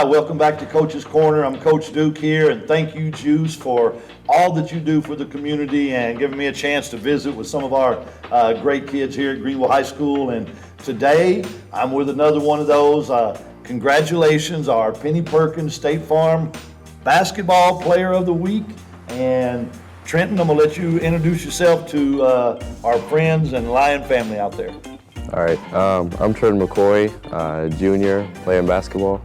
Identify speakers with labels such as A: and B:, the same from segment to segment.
A: welcome back to Coach's Corner. I'm Coach Duke here, and thank you, GEUS, for all that you do for the community and giving me a chance to visit with some of our great kids here at Greenville High School. And today, I'm with another one of those. Congratulations, our Penny Perkins State Farm Basketball Player of the Week. And Trenton, I'm going to let you introduce yourself to our friends and Lion family out there.
B: All right, I'm Trenton McCoy, junior, playing basketball.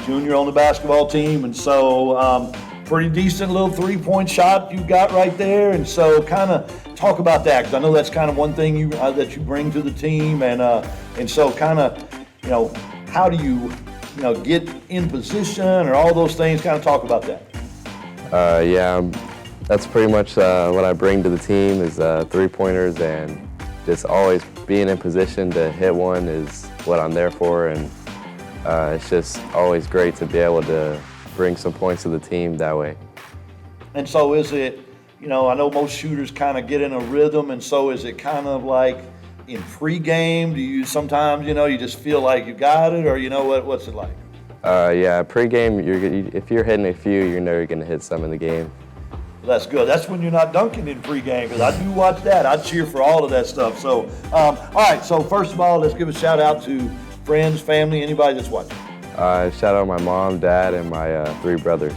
A: Junior on the basketball team, and so pretty decent little three-point shot you got right there. And so kind of talk about that, because I know that's kind of one thing that you bring to the team. And so kind of, how do you, get in position or all those things? Kind of talk about that.
B: Yeah, that's pretty much what I bring to the team is three-pointers, and just always being in position to hit one is what I'm there for. And it's just always great to be able to bring some points to the team that way. And
A: so is it, I know most shooters kind of get in a rhythm, and so is it kind of like in pregame? Do you sometimes, you just feel like you got it, or what's it like?
B: Yeah, pregame, if you're hitting a few, you're never going to hit some in the game.
A: Well, that's good. That's when you're not dunking in pregame, because I do watch that. I cheer for all of that stuff. So, all right, so first of all, let's give a shout out to friends, family, anybody that's watching.
B: Shout out my mom, dad, and my 3 brothers.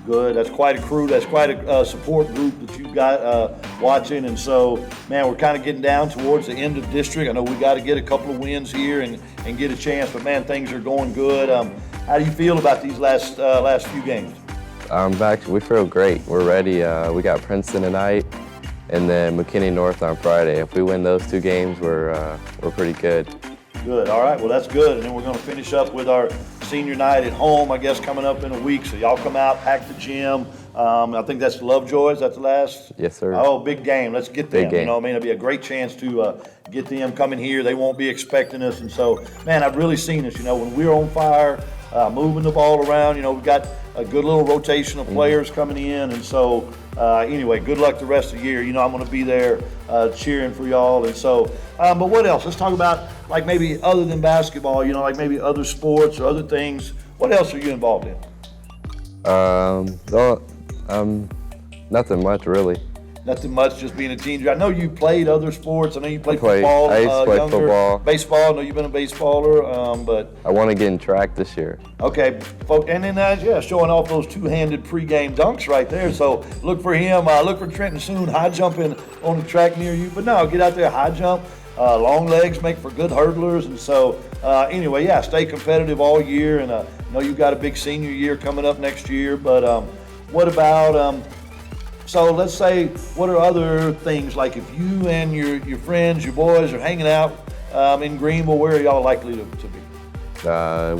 A: Good. That's quite a crew. That's quite a support group that you've got watching. And so, man, we're kind of getting down towards the end of district. I know we got to get a couple of wins here and get a chance, but man, things are going good. How do you feel about these last few games?
B: We feel great. We're ready. We got Princeton tonight, and then McKinney North on Friday. If we win those 2 games, we're pretty good.
A: Good. All right. Well, that's good. And then we're going to finish up with our senior night at home, I guess, coming up in a week. So y'all come out, pack the gym. I think that's Lovejoy. Is that the last?
B: Yes, sir.
A: Oh, big game. Let's get them.
B: Big game.
A: It'll be a great chance to get them coming here. They won't be expecting us. And so, man, I've really seen this. When we're on fire, moving the ball around, we've got a good little rotation of players coming in. And so, anyway, good luck the rest of the year. I'm going to be there cheering for y'all. And so, but what else? Let's talk about, like, maybe other than basketball, like maybe other sports or other things. What else are you involved in?
B: Nothing much, really.
A: Nothing much, just being a teenager. I know you played other sports. I know you played football.
B: I used to play football.
A: Baseball. I know you've been a baseballer, but
B: I want to get in track this year.
A: Okay, and then showing off those two-handed pregame dunks right there. So look for him. Look for Trenton soon. High jumping on the track near you. But no, get out there, high jump. Long legs make for good hurdlers, and so anyway, stay competitive all year. And I know you've got a big senior year coming up next year. But what about? So let's say, what are other things, like if you and your friends, your boys are hanging out in Greenville, where are y'all likely to be?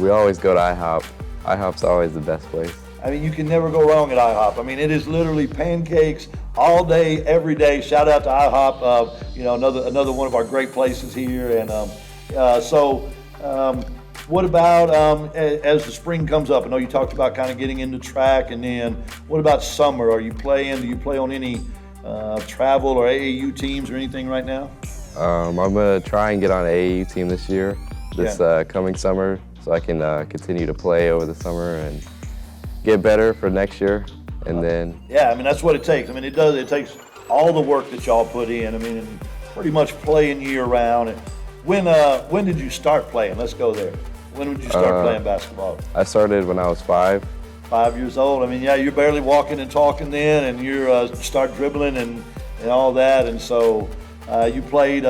B: We always go to IHOP. IHOP's always the best place.
A: I mean, you can never go wrong at IHOP. I mean, it is literally pancakes all day, every day. Shout out to IHOP, another one of our great places here. And what about as the spring comes up? I know you talked about kind of getting into track, and then what about summer? Do you play on any travel or AAU teams or anything right now?
B: I'm going to try and get on an AAU team this year, coming summer, so I can continue to play over the summer and get better for next year. And then
A: that's what it takes. I mean, it takes all the work that y'all put in. I mean, and pretty much playing year round. And when did you start playing? Let's go there. When did you start playing basketball?
B: I started when I was 5.
A: 5 years old. I mean, you're barely walking and talking then, and you start dribbling and all that. And so you played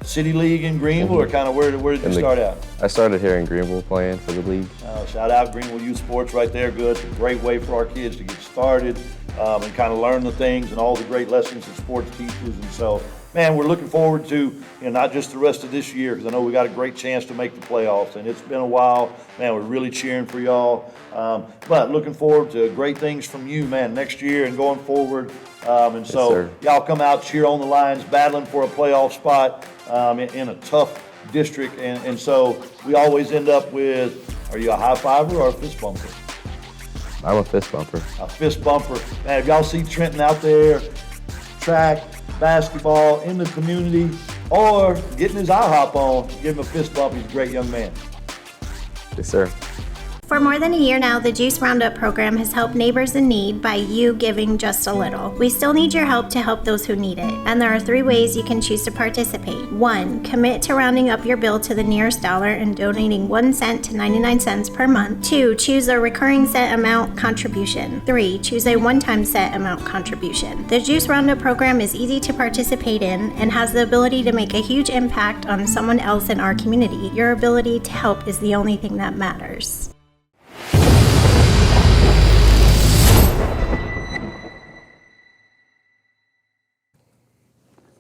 A: City League in Greenville, or kind of where did you start out?
B: I started here in Greenville playing for the league.
A: Shout out Greenville Youth Sports right there. Good. It's a great way for our kids to get started and kind of learn the things and all the great lessons that sports teaches. And so, man, we're looking forward to not just the rest of this year, because I know we got a great chance to make the playoffs, and it's been a while. Man, we're really cheering for y'all. But looking forward to great things from you, man, next year and going forward. And so y'all come out, cheer on the Lions, battling for a playoff spot in a tough district. And so we always end up with, are you a high fiver or a fist bumper?
B: I'm a fist bumper.
A: A fist bumper. Man, if y'all see Trenton out there, track, basketball, in the community, or getting his IHOP on, give him a fist bump. He's a great young man.
B: Yes, sir.
C: For more than a year now, the GEUS Roundup program has helped neighbors in need by you giving just a little. We still need your help to help those who need it, and there are 3 ways you can choose to participate. 1. Commit to rounding up your bill to the nearest dollar and donating 1 cent to 99 cents per month. 2. Choose a recurring set amount contribution. 3. Choose a one-time set amount contribution. The GEUS Roundup program is easy to participate in and has the ability to make a huge impact on someone else in our community. Your ability to help is the only thing that matters.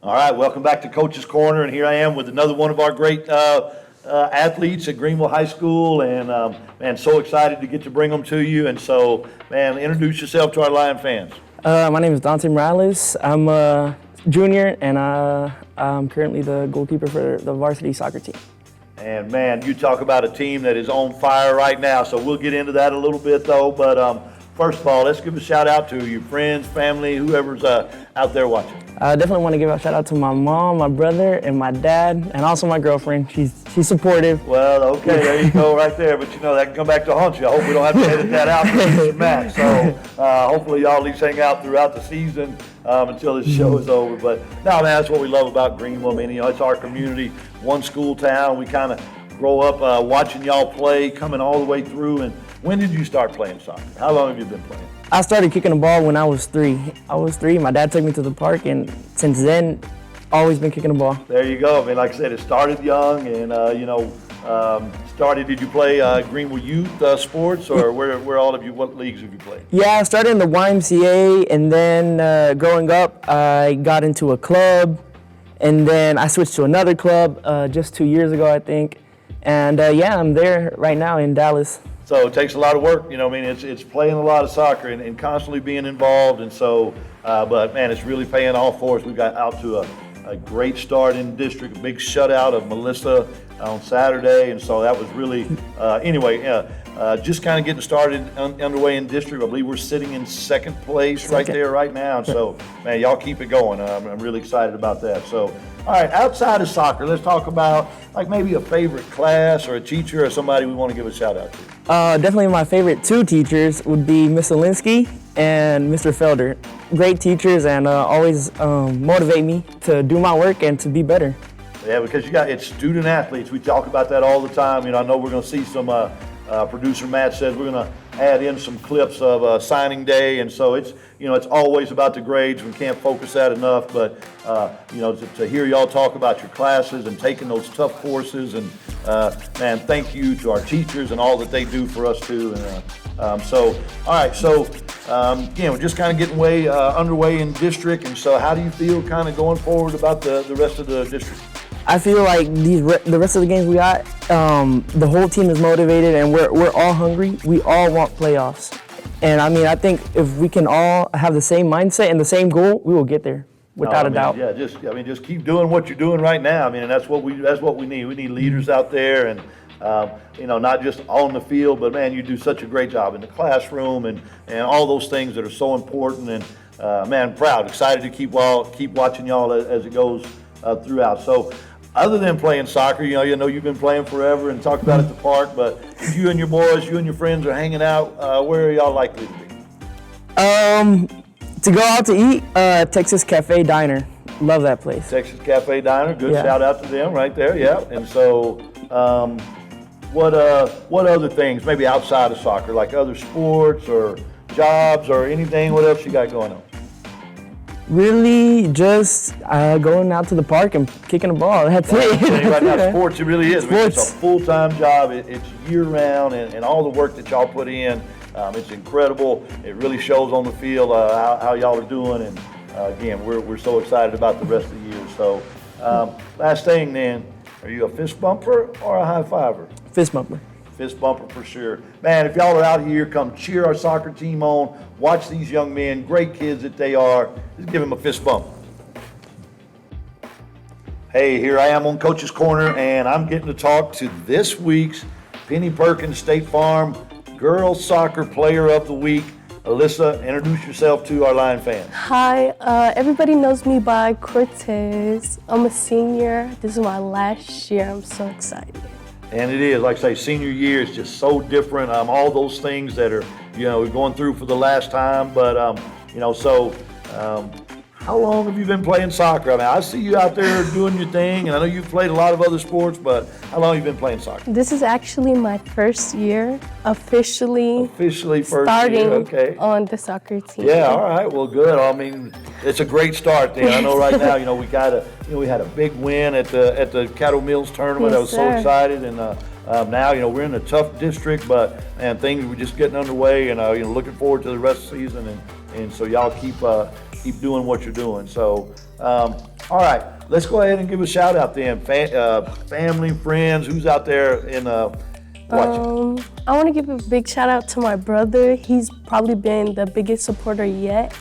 A: All right, welcome back to Coach's Corner, and here I am with another one of our great athletes at Greenville High School, and man, so excited to get to bring them to you. And so, man, introduce yourself to our Lion fans.
D: My name is Dante. I'm a junior, and I'm currently the goalkeeper for the varsity soccer team.
A: And man, you talk about a team that is on fire right now, so we'll get into that a little bit though. But first of all, let's give a shout out to your friends, family, whoever's out there watching.
D: I definitely want to give a shout out to my mom, my brother, and my dad, and also my girlfriend. She's supportive.
A: Well, okay, there you go right there. But you know, that can come back to haunt you. I hope we don't have to edit that out for this match. So hopefully y'all at least hang out throughout the season until this show is over. But no, man, that's what we love about Greenville. I mean, you know, it's our community, one school town. We kind of grow up watching y'all play, coming all the way through. And when did you start playing soccer? How long have you been playing?
D: I started kicking the ball when I was 3. My dad took me to the park, and since then, always been kicking the ball.
A: There you go. I mean, like I said, it started young, and did you play Greenville youth sports, or what leagues have you played?
D: Yeah, I started in the YMCA, and then growing up, I got into a club, and then I switched to another club just 2 years ago, I think. And I'm there right now in Dallas.
A: So it takes a lot of work, you know. I mean, it's playing a lot of soccer and constantly being involved, and so, but man, it's really paying off for us. We got out to a great start in district, a big shutout of Alyssa on Saturday, and so that was really, just kind of getting started underway in district. I believe we're sitting in second place right there right now, and so, man, y'all keep it going. I'm really excited about that. So, all right, outside of soccer, let's talk about like maybe a favorite class or a teacher or somebody we want to give a shout out to.
D: Definitely my favorite 2 teachers would be Miss Alinsky and Mr. Felder. Great teachers, and always motivate me to do my work and to be better.
A: Yeah, because it's student athletes. We talk about that all the time. You know, I know we're going to see some, producer Matt says we're going to add in some clips of signing day, and so it's always about the grades. We can't focus that enough, but to hear y'all talk about your classes and taking those tough courses, and man, thank you to our teachers and all that they do for us too. And we're just kind of getting underway in district, and so how do you feel kind of going forward about the rest of the district?
D: I feel like the rest of the games we got, the whole team is motivated, and we're all hungry. We all want playoffs. And I mean, I think if we can all have the same mindset and the same goal, we will get there without a doubt.
A: Yeah, just keep doing what you're doing right now. I mean, and that's what we need. We need leaders out there, and not just on the field, but man, you do such a great job in the classroom and all those things that are so important. And man, excited to keep watching y'all as it goes throughout. So, other than playing soccer, you know you've been playing forever and talked about at the park, but you and your boys, you and your friends are hanging out. Where are y'all likely to be?
D: To go out to eat, Texas Cafe Diner. Love that place.
A: Texas Cafe Diner, good shout out to them right there, yeah. And so, what other things, maybe outside of soccer, like other sports or jobs or anything? What else you got going on?
D: Really, just going out to the park and kicking the ball. That's it.
A: Right now, sports, it really is.
D: Sports.
A: It's a full-time job. It's year-round, and all the work that y'all put in, it's incredible. It really shows on the field how y'all are doing, and again, we're so excited about the rest of the year. So, last thing then, are you a fist bumper or a high-fiver?
D: Fist bumper.
A: Fist bumper for sure. Man, if y'all are out here, come cheer our soccer team on. Watch these young men, great kids that they are. Just give them a fist bump. Hey, here I am on Coach's Corner, and I'm getting to talk to this week's Penny Perkins State Farm Girls Soccer Player of the Week. Alyssa, introduce yourself to our Lion fans.
E: Hi, everybody knows me by Cortez. I'm a senior. This is my last year. I'm so excited.
A: And it is, like I say, senior year is just so different. All those things that are, we're going through for the last time. But, how long have you been playing soccer? I mean, I see you out there doing your thing, and I know you've played a lot of other sports, but how long have you been playing soccer?
E: This is actually my first year officially
A: Officially first
E: starting
A: year, okay.
E: on the soccer team.
A: Yeah, all right, well, good. I mean, it's a great start then. I know right now, we had a big win at the Cattle Mills tournament.
E: Yes,
A: I was so
E: sir.
A: excited, and now, we're in a tough district, but man, things were just getting underway, and looking forward to the rest of the season, and so y'all keep doing what you're doing. So, all right, let's go ahead and give a shout out then. Family, friends, who's out there in watching?
E: I want to give a big shout out to my brother. He's probably been the biggest supporter yet.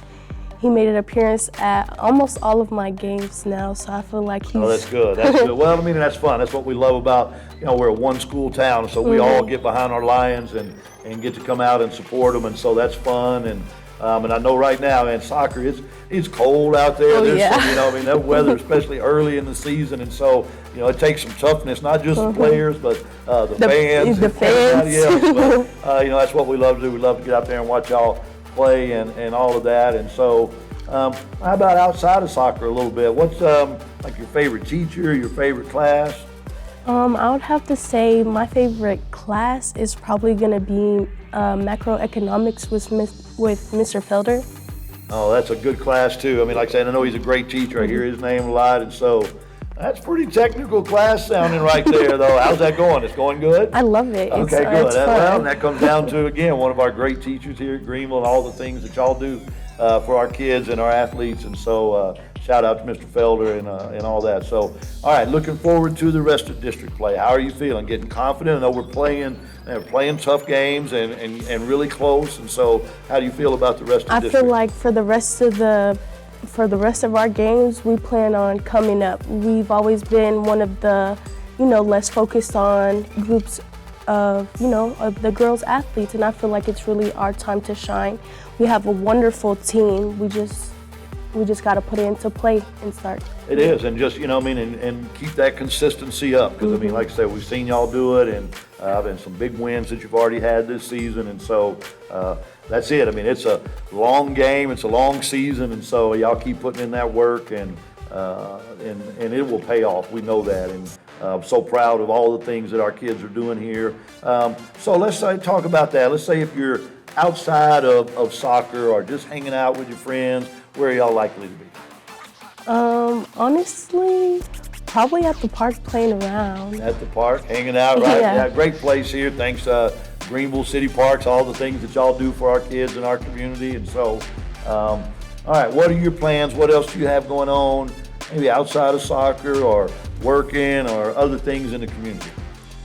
E: He made an appearance at almost all of my games now, so I feel like he's...
A: Oh, that's good. That's good. Well, I mean, that's fun. That's what we love about, we're a one-school town, so we all get behind our Lions and get to come out and support them, and so that's fun. And I know right now, man, soccer, it's cold out there.
E: Oh,
A: There's
E: yeah.
A: some, that weather, especially early in the season, and so, it takes some toughness, not just the players, but the fans.
E: The
A: and everybody
E: fans.
A: else. But, that's what we love to do. We love to get out there and watch y'all play and all of that. And so, how about outside of soccer a little bit? What's like your favorite teacher, your favorite class?
E: I would have to say my favorite class is probably going to be macroeconomics with Mr. Felder.
A: Oh, that's a good class too. I mean, like I said, I know he's a great teacher. I hear his name a lot, and so that's pretty technical class sounding right there, though. How's that going? It's going good?
E: I love it.
A: Okay,
E: it's,
A: good.
E: It's
A: Well,
E: fun.
A: that comes down to, again, one of our great teachers here at Greenville and all the things that y'all do for our kids and our athletes. And so shout out to Mr. Felder and all that. So, all right, looking forward to the rest of district play. How are you feeling? Getting confident? I know we're playing tough games and really close. And so how do you feel about the rest of
E: I
A: district?
E: feel like for the rest of our games, we plan on coming up. We've always been one of the, less focused on groups of the girls athletes, and I feel like it's really our time to shine. We have a wonderful team. We just got to put it into play and start.
A: It is, and just, and keep that consistency up, because, like I said, we've seen y'all do it, and some big wins that you've already had this season, and so that's it. I mean, it's a long game, it's a long season, and so y'all keep putting in that work, and it will pay off. We know that, and I'm so proud of all the things that our kids are doing here. So let's talk about that. Let's say if you're outside of soccer or just hanging out with your friends, where are y'all likely to be?
E: Honestly, probably at the park playing around.
A: At the park, hanging out, right?
E: Yeah.
A: Yeah, great place here. Thanks, Greenville City Parks, all the things that y'all do for our kids in our community. And so, all right, what are your plans? What else do you have going on? Maybe outside of soccer or working or other things in the community?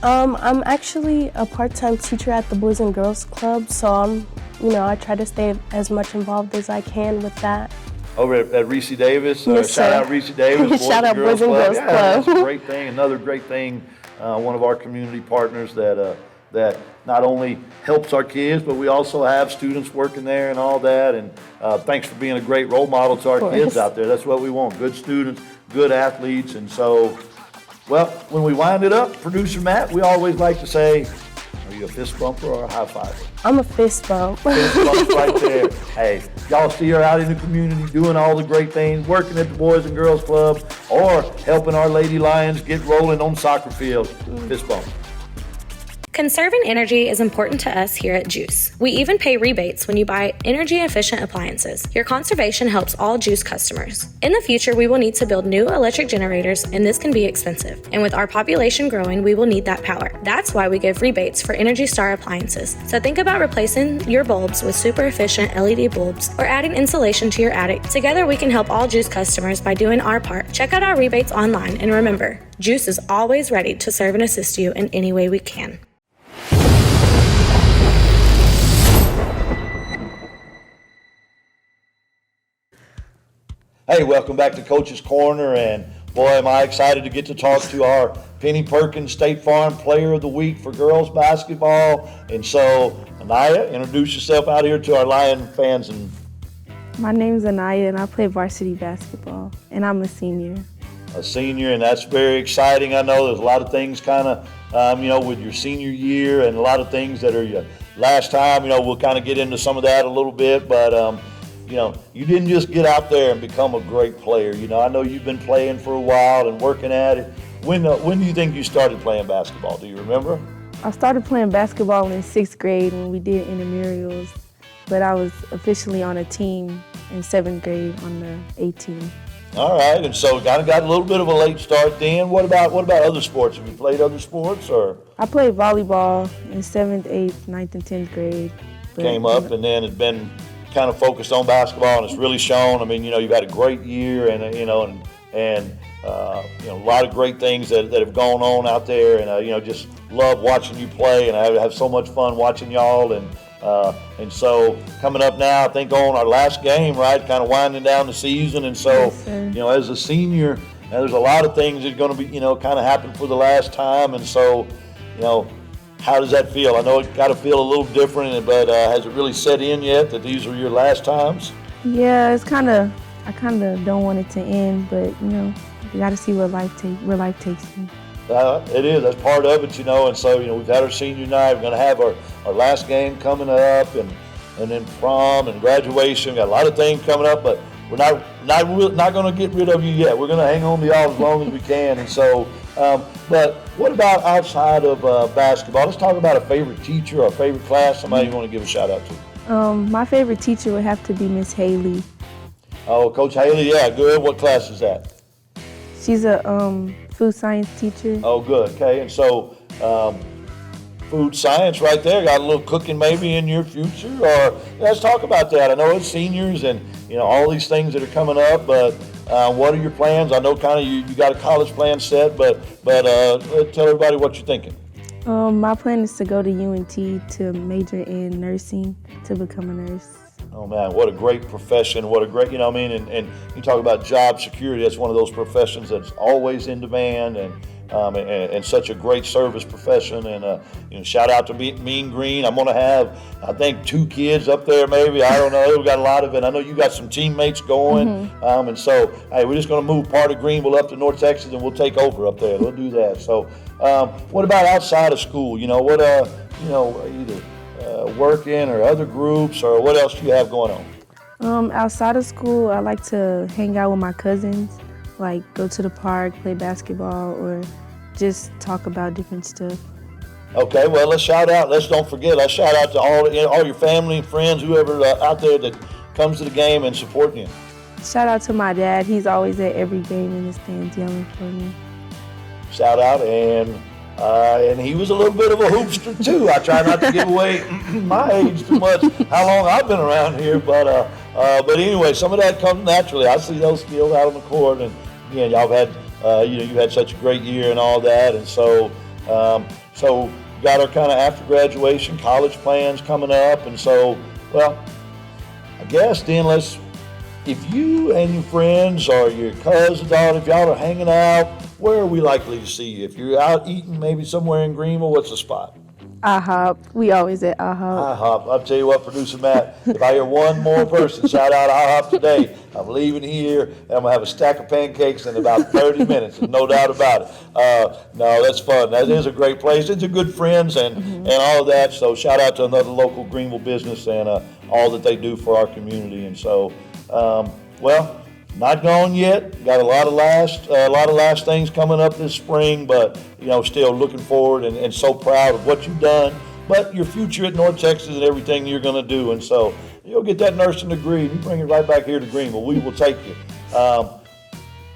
E: I'm actually a part-time teacher at the Boys and Girls Club, so I try to stay as much involved as I can with that.
A: Over at Reese Davis,
E: Yes,
A: shout
E: sir.
A: out Reese Davis.
E: Shout out Boys and Girls
A: Yeah,
E: Club.
A: that's a great thing. Another great thing. One of our community partners that not only helps our kids, but we also have students working there and all that. And thanks for being a great role model to our kids out there. That's what we want. Good students, good athletes. And so, well, when we wind it up, producer Matt, we always like to say, are you a fist bumper or a high fiver?
E: I'm a fist bump.
A: Fist bump right there. Hey, y'all see her out in the community doing all the great things, working at the Boys and Girls Club, or helping our Lady Lions get rolling on soccer field. Fist bump.
F: Conserving energy is important to us here at GEUS. We even pay rebates when you buy energy-efficient appliances. Your conservation helps all GEUS customers. In the future, we will need to build new electric generators, and this can be expensive. And with our population growing, we will need that power. That's why we give rebates for Energy Star appliances. So think about replacing your bulbs with super efficient LED bulbs or adding insulation to your attic. Together, we can help all GEUS customers by doing our part. Check out our rebates online, and remember, GEUS is always ready to serve and assist you in any way we can.
A: Hey, welcome back to Coach's Corner, and boy, am I excited to get to talk to our Penny Perkins State Farm Player of the Week for girls basketball. And so, Aaniyah, introduce yourself out here to our Lion fans. And
G: My name's Aaniyah, and I play varsity basketball, and I'm a senior.
A: a senior, and that's very exciting. I know there's a lot of things kind of with your senior year and a lot of things that are your last time. We'll kind of get into some of that a little bit, but you didn't just get out there and become a great player. I know you've been playing for a while and working at it. When do you think you started playing basketball? Do you remember?
G: I started playing basketball in 6th grade when we did intramurals, but I was officially on a team in 7th grade on the A team.
A: All right, and so kind of got a little bit of a late start then. What about other sports? Have you played other sports or?
G: I played volleyball in 7th, 8th, 9th, and 10th grade.
A: Came up and then it's been kind of focused on basketball, and it's really shown. I mean, you've had a great year, and a lot of great things that have gone on out there, and just love watching you play, and I have so much fun watching y'all, and so coming up now, I think on our last game, right, kind of winding down the season, and so
G: Yes,
A: as a senior, there's a lot of things that are going to be kind of happen for the last time, and so how does that feel? I know it got to feel a little different, but has it really set in yet that these are your last times?
G: Yeah, I kind of don't want it to end, but you got to see where life takes me.
A: It is. That's part of it, and so we've had our senior night. We're going to have our last game coming up, and then prom and graduation. We've got a lot of things coming up, but we're not going to get rid of you yet. We're going to hang on to y'all as long as we can, and so. But what about outside of basketball? Let's talk about a favorite teacher or a favorite class. Somebody you want to give a shout out to?
G: My favorite teacher would have to be Miss Haley.
A: Oh, Coach Haley, yeah, good. What class is that?
G: She's a food science teacher.
A: Oh, good. Okay, and so food science right there. Got a little cooking maybe in your future, or let's talk about that. I know it's seniors and all these things that are coming up, but what are your plans? I know kind of you got a college plan set, but tell everybody what you're thinking.
G: My plan is to go to UNT to major in nursing to become a nurse.
A: Oh man, what a great profession! What a great, and you talk about job security. That's one of those professions that's always in demand, and such a great service profession. And shout out to Mean Green. I'm gonna have, I think, 2 kids up there, maybe. I don't know. We got a lot of it. I know you got some teammates going, and so hey, we're just gonna move part of Greenville up to North Texas, and we'll take over up there. We'll do that. So, what about outside of school? What either working or other groups, or what else do you have going on?
G: Outside of school, I like to hang out with my cousins, like go to the park, play basketball, or just talk about different stuff.
A: Okay, well, let's shout out. Don't forget. Let's shout out to all your family and friends, whoever out there that comes to the game and supporting you.
G: Shout out to my dad. He's always at every game in the stands yelling for me.
A: Shout out, and he was a little bit of a hoopster too. I try not to give away my age too much, how long I've been around here, but anyway, some of that comes naturally. I see those skills out on the court, and again, y'all have had, you had such a great year and all that, and so got our kind of after graduation college plans coming up, and so, well, I guess then if you and your friends or your cousins, if y'all are hanging out, where are we likely to see you? If you're out eating maybe somewhere in Greenville, what's the spot?
G: IHOP. We always at IHOP.
A: IHOP. I'll tell you what, Producer Matt, if I hear one more person shout out IHOP today, I'm leaving here and I'm going to have a stack of pancakes in about 30 minutes, no doubt about it. No, that's fun. That is a great place. It's a good friends and all of that. So shout out to another local Greenville business and all that they do for our community. And so, well, not gone yet. Got a lot of last things coming up this spring, but still looking forward and so proud of what you've done. But your future at North Texas and everything you're going to do, and so you'll get that nursing degree and you bring it right back here to Greenville. We will take you.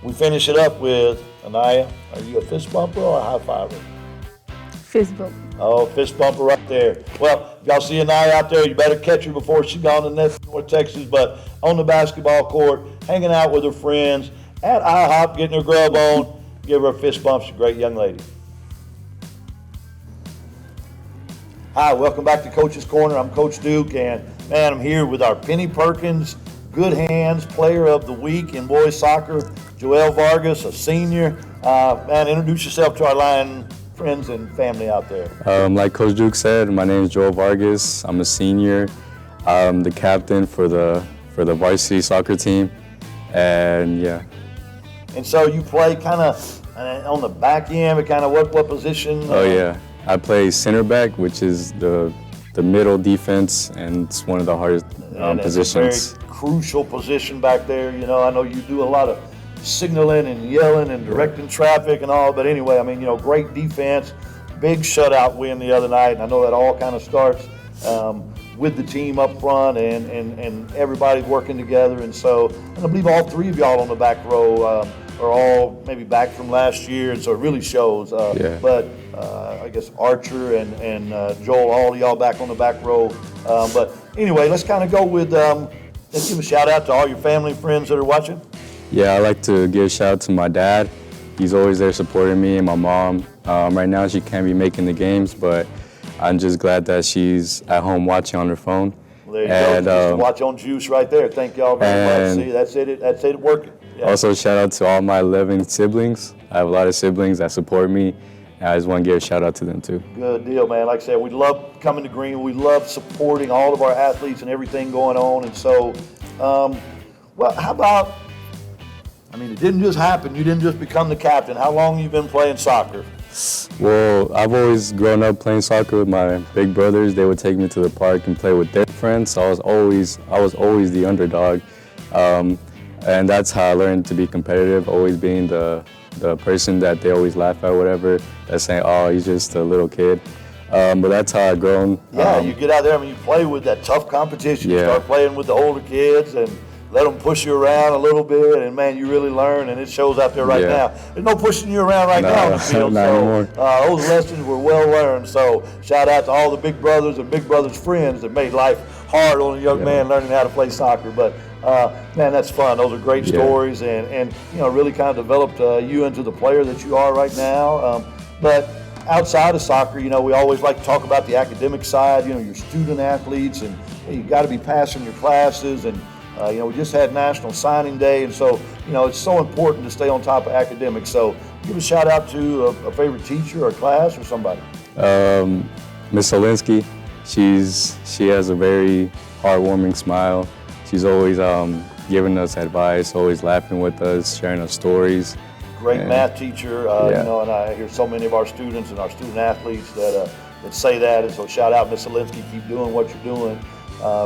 A: We finish it up with Aaniyah. Are you a fist bumper or a high fiver?
G: Fist bump.
A: Oh, fist bumper right there. Well, if y'all see Aaniyah out there, you better catch her before she's gone to North Texas. But on the basketball court, hanging out with her friends, at IHOP, getting her grub on, give her a fist bump. She's a great young lady. Hi, welcome back to Coach's Corner. I'm Coach Duke, and man, I'm here with our Penny Perkins Good Hands Player of the Week in boys soccer, Jole Vargas, a senior. Man, introduce yourself to our line friends and family out there.
H: Like Coach Duke said, my name is Jole Vargas. I'm a senior. I'm the captain for the varsity soccer team, and yeah.
A: And so you play kind of, And on the back end, kind of what position?
H: Oh yeah, I play center back, which is the middle defense, and it's one of the hardest positions.
A: It's a very crucial position back there. You know, I know you do a lot of signaling and yelling and directing traffic and all, but anyway, I mean, you know, great defense, big shutout win the other night, and I know that all kind of starts with the team up front and everybody working together, and so, and I believe all three of y'all on the back row are all maybe back from last year, and so it really shows. But I guess Archer and Jole, all of y'all back on the back row. But anyway, let's kind of go with, let's give a shout out to all your family and friends that are watching.
H: Yeah, I like to give a shout out to my dad. He's always there supporting me, and my mom. Right now she can't be making the games, but I'm just glad that she's at home watching on her phone.
A: Well, there you go. Just watch on GEUS right there. Thank y'all very much. See, that's it working. Yeah.
H: Also, shout out to all my 11 siblings. I have a lot of siblings that support me, and I just want to give a shout out to them too.
A: Good deal, man. Like I said, we love coming to Greenville. We love supporting all of our athletes and everything going on. And so, well, how about, I mean, it didn't just happen. You didn't just become the captain. How long have you been playing soccer?
H: Well, I've always grown up playing soccer with my big brothers. They would take me to the park and play with their friends. So I was always the underdog. And that's how I learned to be competitive, always being the person that they always laugh at, whatever. That's saying, oh, he's just a little kid. But that's how I've grown.
A: Yeah, you get out there, I mean, you play with that tough competition.
H: Yeah.
A: You start playing with the older kids and let them push you around a little bit, and man, you really learn, and it shows out there right now. There's no pushing you around right now on the field, so those lessons were well learned. So shout out to all the big brothers and big brothers' friends that made life hard on a young man learning how to play soccer. But man, that's fun. Those are great stories, and you know, really kind of developed you into the player that you are right now. But outside of soccer, you know, we always like to talk about the academic side. You know, your student athletes, and you got to be passing your classes, and you know, we just had National Signing Day, and so, you know, it's so important to stay on top of academics. So give a shout out to a favorite teacher or class or somebody.
H: Miss Salines, she has a very heartwarming smile. She's always giving us advice, always laughing with us, sharing us stories.
A: Great math teacher, you know, and I hear so many of our students and our student athletes that say that, and so shout out Miss Salines, keep doing what you're doing,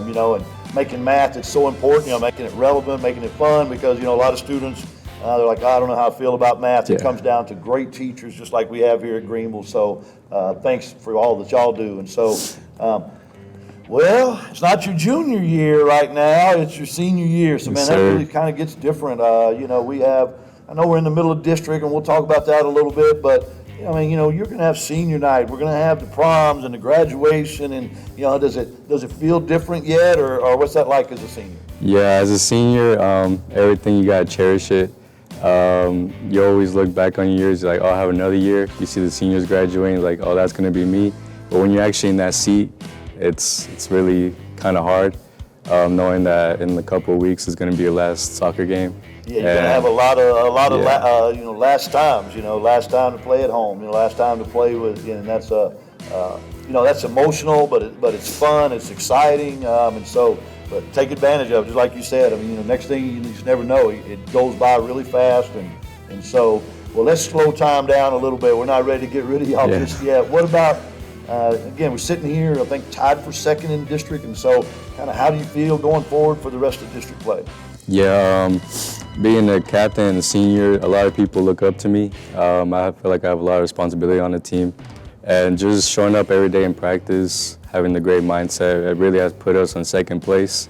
A: you know, and making math, it's so important, you know, making it relevant, making it fun, because, you know, a lot of students, they're like, I don't know how I feel about math. It comes down to great teachers, just like we have here at Greenville. So thanks for all that y'all do. And so, well, it's not your junior year right now, it's your senior year. So, man, that really kind of gets different. You know, I know we're in the middle of district, and we'll talk about that a little bit, but I mean, you know, you're going to have senior night. We're going to have the proms and the graduation, and you know, does it feel different yet, or what's that like as a senior?
H: Yeah, as a senior, everything you gotta cherish it. You always look back on your years, you're like, oh, I'll have another year. You see the seniors graduating, like, oh, that's going to be me. But when you're actually in that seat, it's really kind of hard, knowing that in a couple of weeks is going to be your last soccer game.
A: Yeah, you're gonna have a lot of you know, last times. You know, last time to play at home. You know, last time to play with. You know, and that's you know, that's emotional, but it's fun. It's exciting, and so. But take advantage of it, just like you said. I mean, you know, next thing you just never know. It goes by really fast, and so. Well, let's slow time down a little bit. We're not ready to get rid of y'all just yet. What about? Again, we're sitting here, I think, tied for second in district, and so kind of how do you feel going forward for the rest of district play?
H: Yeah, being a captain and a senior, a lot of people look up to me. I feel like I have a lot of responsibility on the team, and just showing up every day in practice, having the great mindset, it really has put us in second place.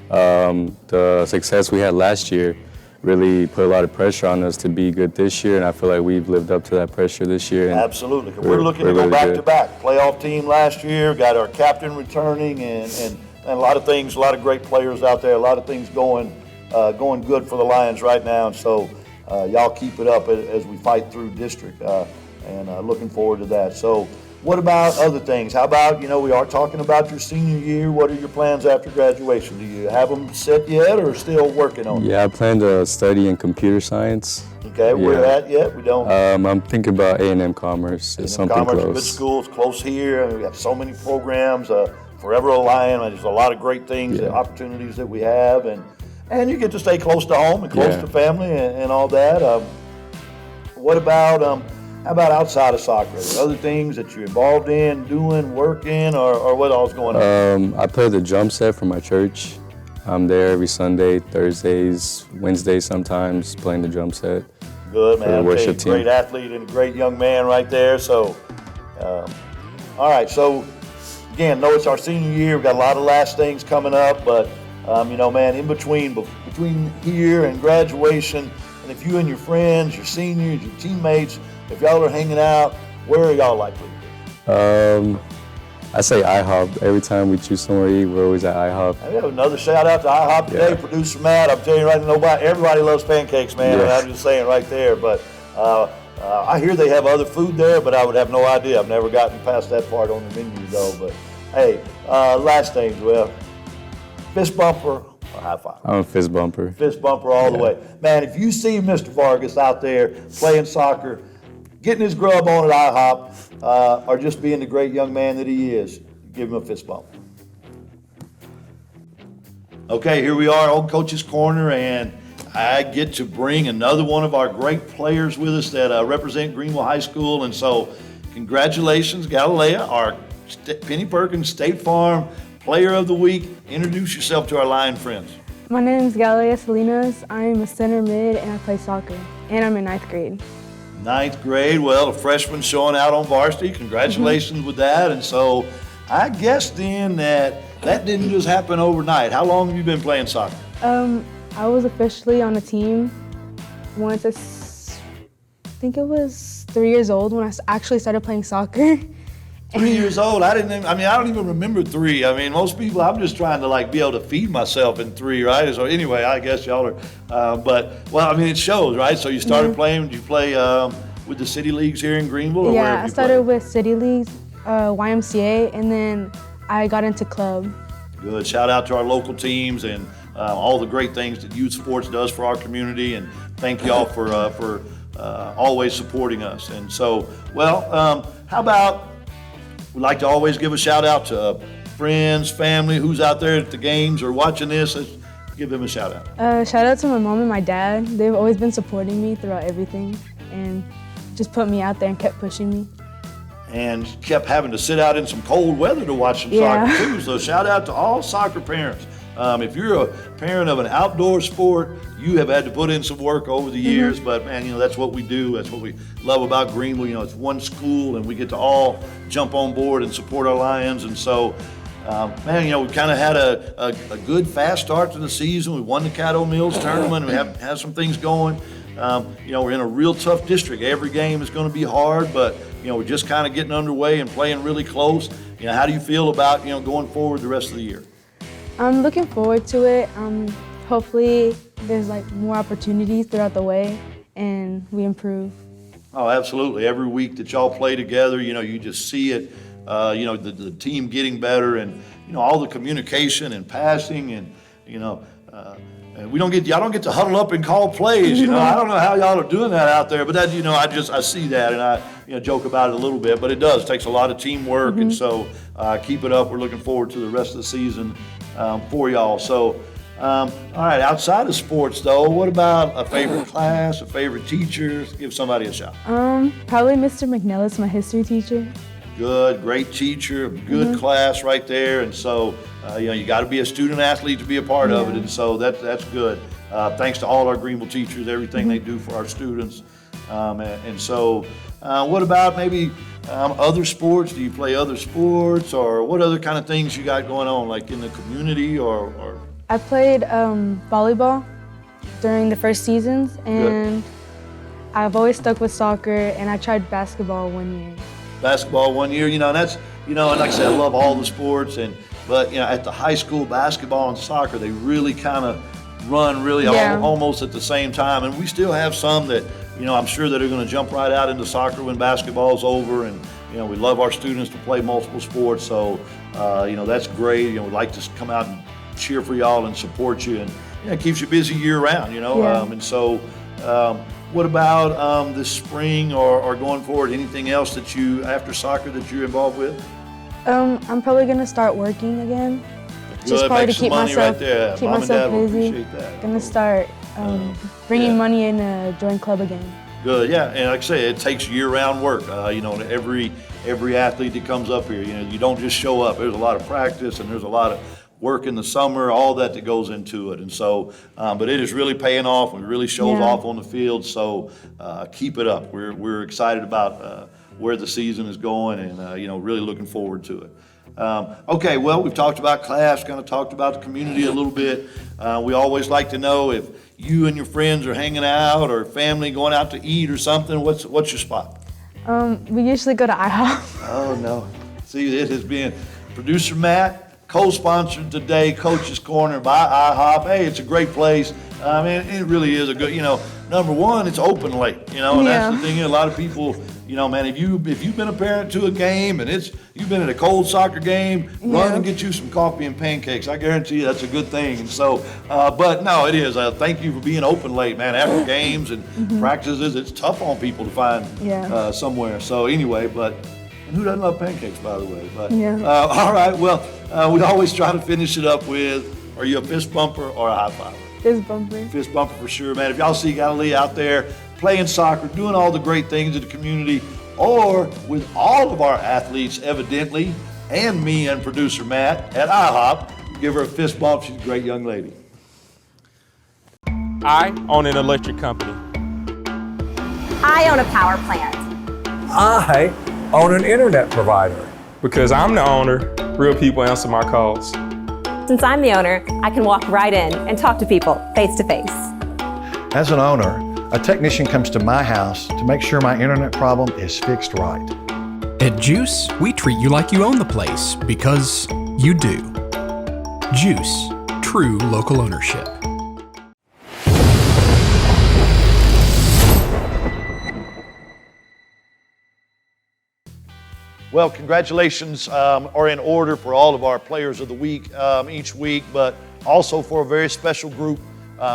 H: The success we had last year really put a lot of pressure on us to be good this year, and I feel like we've lived up to that pressure this year. And
A: absolutely, we're looking to go back to back. Playoff team last year, got our captain returning, and a lot of things, a lot of great players out there, a lot of things going good for the Lions right now, and so y'all keep it up as we fight through district, and looking forward to that. So what about other things? How about, you know, we are talking about your senior year. What are your plans after graduation? Do you have them set yet, or still working on them?
H: Yeah, I plan to study in computer science.
A: Okay, where at yet? We don't.
H: I'm thinking about A&M Commerce. It's something
A: Commerce,
H: close.
A: Good schools, close here. And we have so many programs. Forever a Lion. There's a lot of great things, and opportunities that we have, and you get to stay close to home and close to family and all that. What about how about outside of soccer? Are there other things that you're involved in, doing, working, or what all's going on?
H: I play the drum set for my church. I'm there every Sunday, Thursdays, Wednesdays sometimes, playing the drum set.
A: Good, man.
H: For the worship
A: Okay, great
H: team.
A: athlete and a great young man right there. So, all right. So, again, know it's our senior year. We've got a lot of last things coming up, but you know, man, in between here and graduation, and if you and your friends, your seniors, your teammates, if y'all are hanging out, where are y'all likely to be?
H: I say IHOP. Every time we choose somewhere to eat, we're always at IHOP.
A: I have another shout out to IHOP today.
H: Yeah.
A: Producer Matt, I'm telling you right now, everybody loves pancakes, man.
H: Yeah.
A: I'm just saying right there. But I hear they have other food there, but I would have no idea. I've never gotten past that part on the menu though. But hey, last things, well, fist bumper or high five?
H: I'm a fist bumper.
A: Fist bumper all the way. Man, if you see Mr. Vargas out there playing soccer, getting his grub on at IHOP, or just being the great young man that he is, give him a fist bump. Okay, here we are, Old Coach's Corner, and I get to bring another one of our great players with us that represent Greenville High School, and so congratulations, Galilea, our Penny Perkins State Farm Player of the Week. Introduce yourself to our Lion friends.
I: My name is Galilea Salines. I'm a center mid and I play soccer. And I'm in 9th grade.
A: 9th grade, well, a freshman showing out on varsity. Congratulations with that. And so I guess then that didn't just happen overnight. How long have you been playing soccer?
I: I was officially on a team once, I think it was 3 years old when I actually started playing soccer.
A: 3 years old. I don't even remember 3. I mean, most people, I'm just trying to like be able to feed myself in 3, right? So anyway, I guess y'all are, it shows, right? So you started playing, did you play with the city leagues here in Greenville? Or
I: Yeah, I started with city leagues, YMCA, and then I got into club.
A: Good. Shout out to our local teams and all the great things that youth sports does for our community, and thank y'all for always supporting us. And so, well, how about we'd like to always give a shout out to friends, family, who's out there at the games or watching this. Let's give them a shout out.
I: Shout out to my mom and my dad. They've always been supporting me throughout everything and just put me out there and kept pushing me.
A: And kept having to sit out in some cold weather to watch some soccer too. So shout out to all soccer parents. If you're a parent of an outdoor sport, you have had to put in some work over the years, but man, that's what we do. That's what we love about Greenville. It's one school and we get to all jump on board and support our Lions. And so, we kind of had a good fast start to the season. We won the Caddo Mills tournament. We have some things going. We're in a real tough district. Every game is going to be hard, but we're just kind of getting underway and playing really close. How do you feel about going forward the rest of the year?
I: I'm looking forward to it. Hopefully there's more opportunities throughout the way and we improve.
A: Oh, absolutely. Every week that y'all play together, you just see it, the team getting better and, all the communication and passing and, and y'all don't get to huddle up and call plays, I don't know how y'all are doing that out there, but that, I see that and I, joke about it a little bit, but it does. It takes a lot of teamwork and so keep it up. We're looking forward to the rest of the season for y'all. So, all right, outside of sports though, what about a favorite class, a favorite teacher? Give somebody a shout.
I: Probably Mr. McNellis, my history teacher.
A: Good, great teacher, good class right there. And so, you got to be a student athlete to be a part of it. And so that's good. Thanks to all our Greenville teachers, everything they do for our students. And so, what about maybe other sports? Do you play other sports or what other kind of things you got going on, like in the community or?
I: I played volleyball during the first seasons and I've always stuck with soccer and I tried basketball 1 year.
A: Basketball 1 year, and that's, and like I said, I love all the sports, but at the high school, basketball and soccer, they really kind of run almost at the same time, and we still have some that, I'm sure that are going to jump right out into soccer when basketball's over, and, we love our students to play multiple sports, so, that's great. We'd like to come out and cheer for y'all and support you, and it keeps you busy year round, and so, what about this spring or going forward? Anything else that after soccer, that you're involved with?
I: I'm probably gonna start working again. Just probably to keep myself
A: right
I: keep
A: Mom
I: myself
A: and Dad
I: busy.
A: will appreciate that.
I: Gonna start bringing money in to join club again.
A: Good, yeah, and like I say, it takes year-round work. Every athlete that comes up here, you don't just show up. There's a lot of practice and there's a lot of work in the summer, all that goes into it. And so, but it is really paying off. It really shows off on the field. So keep it up. We're excited about where the season is going, and really looking forward to it. Okay, well, we've talked about class, kind of talked about the community a little bit. We always like to know if you and your friends are hanging out or family going out to eat or something. What's your spot?
I: We usually go to IHOP.
A: Oh, no. See, it has been producer Matt, co-sponsored today, Coach's Corner by IHOP. Hey, it's a great place. I mean, it really is a good, number one, it's open late, and that's the thing. A lot of people, man, if you've been a parent to a game and you've been at a cold soccer game, run and get you some coffee and pancakes. I guarantee you that's a good thing. And so, but no, it is. Thank you for being open late, man. After games and practices, it's tough on people to find somewhere. So anyway, and who doesn't love pancakes, by the way? But all right, well, we always try to finish it up with, are you a fist bumper or a high five?
I: Fist bumper.
A: Fist bumper for sure, man. If y'all see Galilea out there playing soccer, doing all the great things in the community, or with all of our athletes, evidently, and me and producer Matt at IHOP, give her a fist bump. She's a great young lady.
J: I own an electric company.
K: I own a power plant.
L: I own an internet provider.
J: Because I'm the owner, real people answer my calls.
K: Since I'm the owner, I can walk right in and talk to people face to face.
M: As an owner, a technician comes to my house to make sure my internet problem is fixed right.
N: At GEUS, we treat you like you own the place because you do. GEUS, true local ownership.
A: Well, congratulations are in order for all of our players of the week each week, but also for a very special group.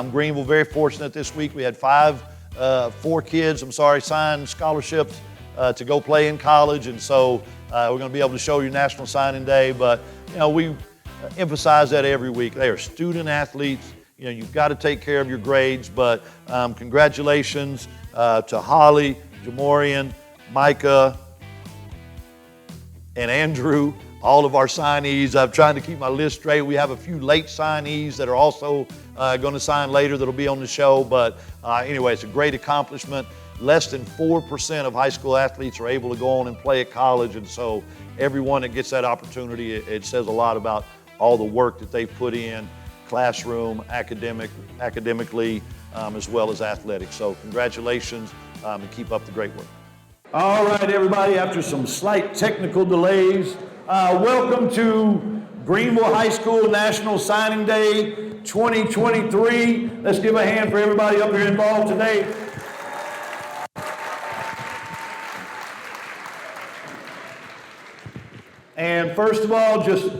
A: Greenville, very fortunate this week. We had four kids, signed scholarships to go play in college. And so we're going to be able to show you National Signing Day. But, we emphasize that every week. They are student athletes. You've got to take care of your grades. But congratulations to Holly, Jamorian, Micah, and Andrew, all of our signees. I'm trying to keep my list straight. We have a few late signees that are also going to sign later that'll be on the show. But anyway, it's a great accomplishment. Less than 4% of high school athletes are able to go on and play at college. And so everyone that gets that opportunity, it says a lot about all the work that they've put in, classroom, academically, as well as athletics. So congratulations and keep up the great work. All right, everybody, after some slight technical delays, welcome to Greenville High School National Signing Day 2023. Let's give a hand for everybody up here involved today. And first of all, just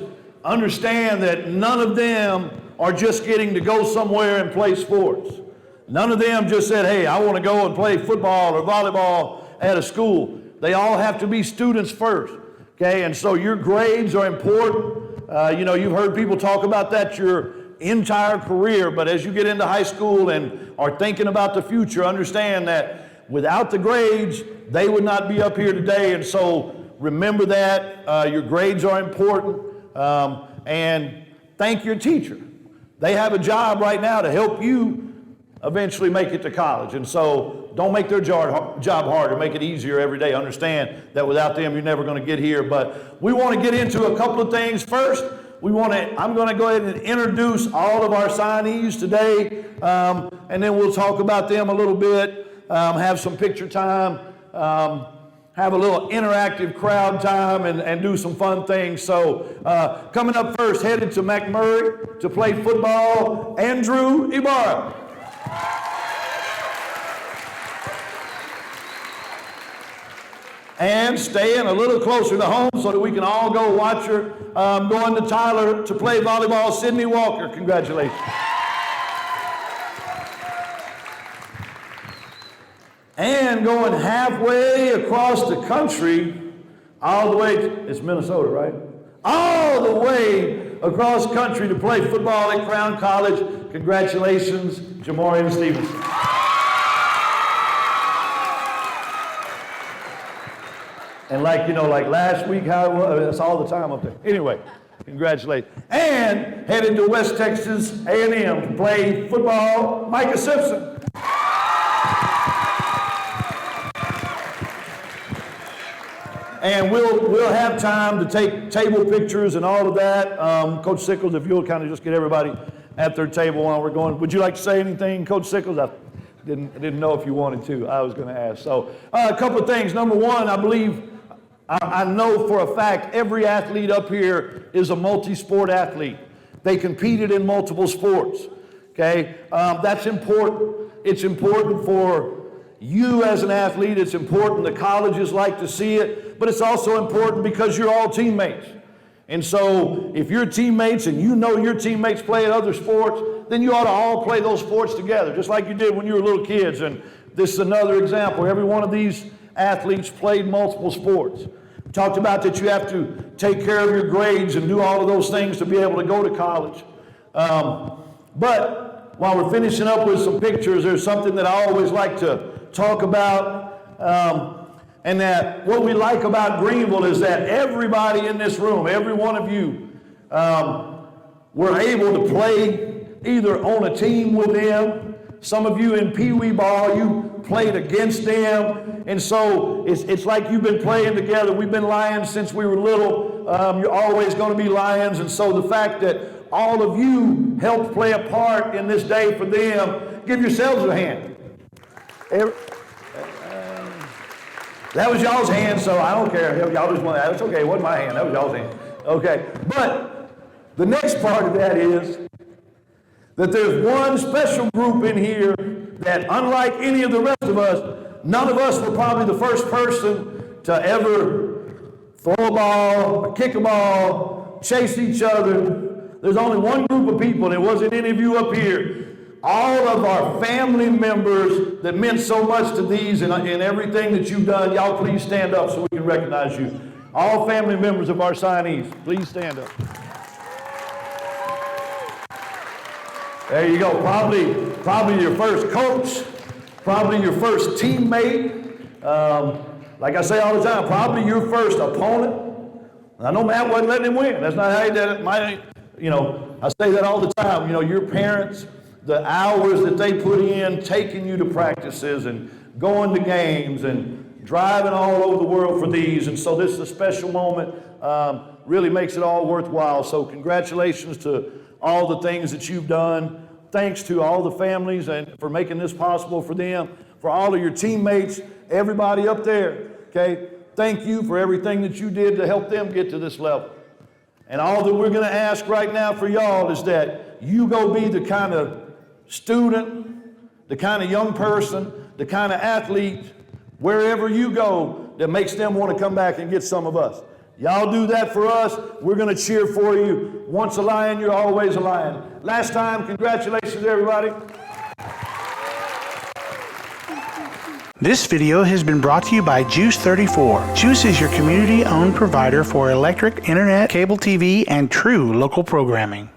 A: understand that none of them are just getting to go somewhere and play sports. None of them just said, hey, I want to go and play football or volleyball at a school. They all have to be students first, okay? And so your grades are important. You've heard people talk about that your entire career, but as you get into high school and are thinking about the future, understand that without the grades, they would not be up here today. And so remember that. Your grades are important. And thank your teacher. They have a job right now to help you eventually make it to college. And so don't make their job harder, make it easier every day. Understand that without them, you're never going to get here. But we want to get into a couple of things. First, I'm going to go ahead and introduce all of our signees today, and then we'll talk about them a little bit, have some picture time, have a little interactive crowd time, and do some fun things. So coming up first, headed to McMurray to play football, Andrew Ibarra. And staying a little closer to home so that we can all go watch her, going to Tyler to play volleyball, Sydney Walker. Congratulations. And going halfway across the country, all the way it's Minnesota, right? All the way across country to play football at Crown College. Congratulations, Jamorian Stevenson. And like last week, how it was, it's all the time up there. Anyway, congratulations. And headed to West Texas A&M to play football, Micah Simpson. And we'll have time to take table pictures and all of that. Coach Sickles, if you'll kind of just get everybody at their table while we're going. Would you like to say anything, Coach Sickles? I didn't know if you wanted to. I was going to ask. So a couple of things. Number one, I know for a fact every athlete up here is a multi-sport athlete. They competed in multiple sports. Okay, that's important. It's important for you as an athlete. It's important. The colleges like to see it, but it's also important because you're all teammates. And so if you're teammates and you know your teammates play at other sports, then you ought to all play those sports together, just like you did when you were little kids. And this is another example. Every one of these athletes played multiple sports. We talked about that you have to take care of your grades and do all of those things to be able to go to college. But while we're finishing up with some pictures, there's something that I always like to talk about. And that what we like about Greenville is that everybody in this room, every one of you, were able to play either on a team with them. Some of you in Pee Wee ball, you played against them. And so it's like you've been playing together. We've been Lions since we were little. You're always going to be Lions. And so the fact that all of you helped play a part in this day for them, give yourselves a hand. That was y'all's hand, so I don't care. Y'all just want that's okay. It wasn't my hand. That was y'all's hand. Okay. But the next part of that is that there's one special group in here that, unlike any of the rest of us, none of us were probably the first person to ever throw a ball, kick a ball, chase each other. There's only one group of people, and it wasn't any of you up here. All of our family members that meant so much to these and everything that you've done, y'all please stand up so we can recognize you. All family members of our signees, please stand up. There you go. Probably your first coach, probably your first teammate. Like I say all the time, probably your first opponent. I know Matt wasn't letting him win. That's not how he did it. I say that all the time. Your parents, the hours that they put in taking you to practices and going to games and driving all over the world for these. And so this is a special moment, really makes it all worthwhile. So congratulations to all the things that you've done. Thanks to all the families and for making this possible for them, for all of your teammates, everybody up there, okay? Thank you for everything that you did to help them get to this level. And all that we're gonna ask right now for y'all is that you go be the kind of student, the kind of young person, the kind of athlete, wherever you go, that makes them want to come back and get some of us. Y'all do that for us. We're going to cheer for you. Once a Lion, you're always a Lion. Last time, congratulations, everybody.
O: This video has been brought to you by GEUS 34. GEUS is your community-owned provider for electric, internet, cable TV, and true local programming.